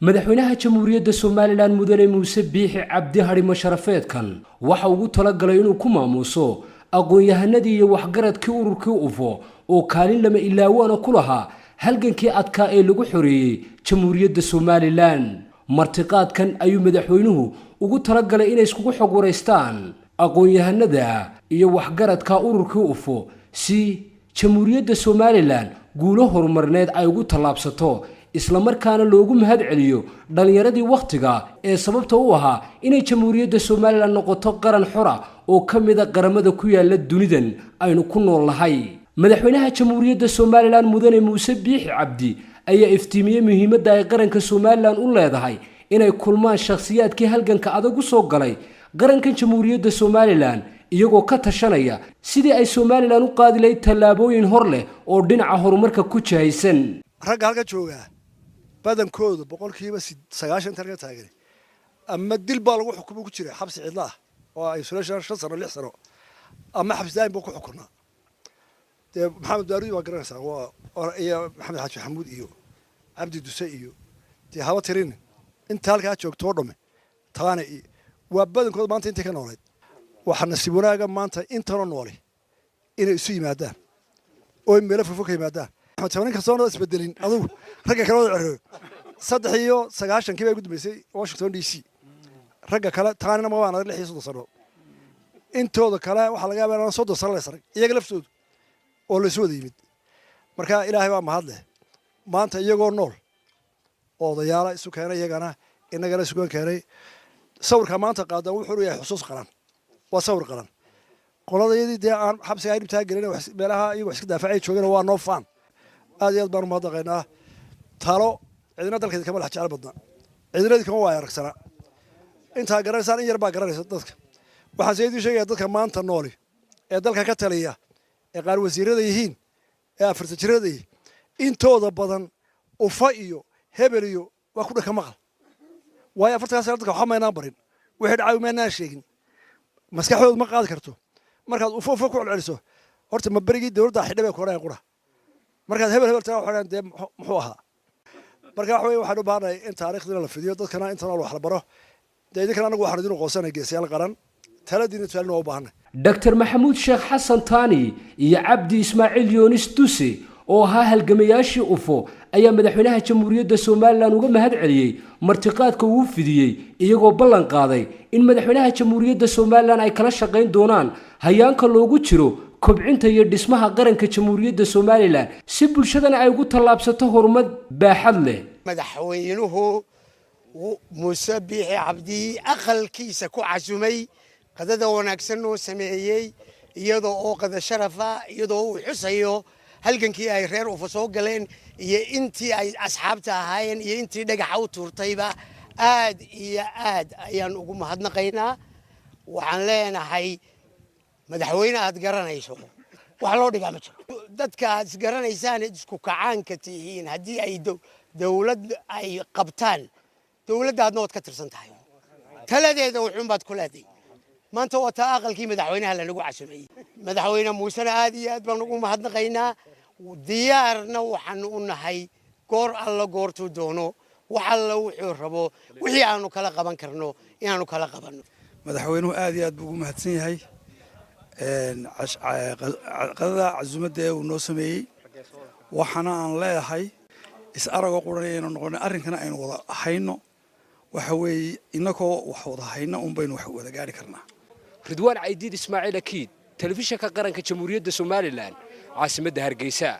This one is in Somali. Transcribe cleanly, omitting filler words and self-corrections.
madaxweynaha jamhuuriyadda Soomaaliland mudane Muuse Biixi Cabdi Harimo Sharafeedkan waxa uu talagalay inuu ku maamuuso aqoon-yahanadii iyo waxgaradkii ururkii UFO oo kaalin lama ilaawana ku lahaa halgankii adkaa ee lagu xoreeyay jamhuuriyadda Soomaaliland martiqaadkan ayuu madaxweynuhu ugu talagalay inay isku xog wareystaan aqoon-yahanada iyo waxgaradka ururkii UFO si jamhuuriyadda Soomaaliland guulo horumarneed ay ugu talaabsato isla markaana loogu mahad celiyo dhalinyaradii waqtiga ee sababta u ahaa inay jamhuuriyadda Soomaaliland noqoto qaran xor ah oo kamid ah qaramada ku yaala dunidan aynu ku noolahay madaxweynaha jamhuuriyadda Soomaaliland mudane Muuse Biixi Cabdi ayaa iftiimiyay muhiimadda ay qaranka Soomaaliland u leedahay inay kulmaan shakhsiyaadkii halganka adag u soo galay qaranka jamhuuriyadda Soomaaliland iyagoo ka tashanaya sidii ay Soomaaliland u qaadi lahayd tallaabooyin hor leh oo dhinaca horumarka ku jahaysan ragga halka jooga badankoodu boqolkiiba 90 targa taageeray ama dil baa lagu xukumo ku jira xabsi cidla ah oo ay sulashan 5 sano 6 sano ama xabsi daaim buu ku xukunaa maxamed daaruudi waa garanaysaa waa iyo maxamed xaaji xamuud iyo cabdi duse iyo hawa tirin inta halka joogto dhome taana waa badankoodu maanta inta ka noolayd waxa nasiib wanaaga maanta inta noolay inay isu yimaadaan oo meel fofo ka yimaadaan waxaan kasoo isbedelin adigu ragga kale oo ciro 3 kii bay gudbaysay Washington DC ragga kale taanina ma waan 6 sano intooda kale waxa laga yaabaa 30 sano la saray iyaga laftoodu oo la soo yimid marka ilaahay waa mahad leh maanta iyagoo nool odayaal isu keenay iyagana inaga la sugan keenay sawirka maanta qaada wuxuu yahay xusuus qaran waa sawir qaran qoladayadii aan xabsiga ay dhibtaa galin meelaha iyagu iska daafacay joogana waa noo faan aad iyo aad baan u mahadnaqaynaa talo cidina dalkeeda kama jecel badna cidina kama waa aragsana inta garanaysan in yar baa garanaysa dadka waxaan seedii sheegay dadka maanta nool ee dalka ka taliya ee qaar wasiirada yihiin ee afarta jirada intooda badan ufa iyo hebel iyo waa ku dhaka maqal way afartaas dadka waxa ma inaan barin wixii dhacay ma inaan sheegin maskaxdooda ma qaadi karto markaad ufa ku celceliso horta ma barigii dawladda xidhbay ku qoreen qura markaad hebel taa waxaan de muxuu ahaa marka waxaan u baahanahay in taariikhdina la fidiyo dadkana inta wax la baro deedikana anagu waxaan idin qoonsanay geesiyaal qaran taladiina taalina u baahanay Dr. Maxamuud Sheekh Xasan Taani iyo Cabdi Ismaaciil Yoonis Duse oo ahaa halgamayaashii UFO ayaa madaxweynaha jamhuuriyadda Soomaaliland uga mahad celiyay martiqaadka uu fidiyay iyagoo ballan qaaday in madaxweynaha jamhuuriyadda Soomaaliland ay kala shaqeyn doonaan hayaanka loogu jiro kobcinta iyo dhismaha qaranka jamhuuriyadda Soomaaliland si bulshadana ay ugu tallaabsato horumar baaxad leh madaxweynuhu Muuse Biixi Cabdi aqalkiisa ku casumay qadada wanaagsan oo sameeyay iyadoo oo qada sharafa iyadoo uu xusayo halgankii ay reer UFO soo galeen iyo intii ay asxaabta ahaayeen iyo intii dhagaxa u tuurtayba aad iyo aad ayaan ugu mahadnaqaynaa waxaan leenahay madaxweyne aad garanayso wax loo dhigaa ma jiro dadka aad garanaysaan isku kacaanka tihiin haddii ay dawlad ay qabtaan dawladdaadna waad ka tirsan tahay taladeeda wuxuun baad ku leedahay maanta waa taa aqalkii madaxweynaha lanagu casumay madaxweyne muusena aad iyo aad baan ugu mahadnaqaynaa diyaarna waxaan u nahay goor alla goortuu doono wax alla wuxuu rabo wixii aanu kala qaban karno inaanu kala qabanno madaxweynuhu aad iyo aad buu ugu mahadsan yahay qadada casumadda uu noo sameeyey waxaana aan leeyahay is aragoo quran inaynu noqono arrinkana aynu wada hayno waxa weeye inagoo wax wada hayno baynu wax wada gaari karnaa Ridwaan Caydiid Ismaaciil Akiid telefishinka qaranka jamhuuriyadda Soomaaliland caasimadda Hargeysa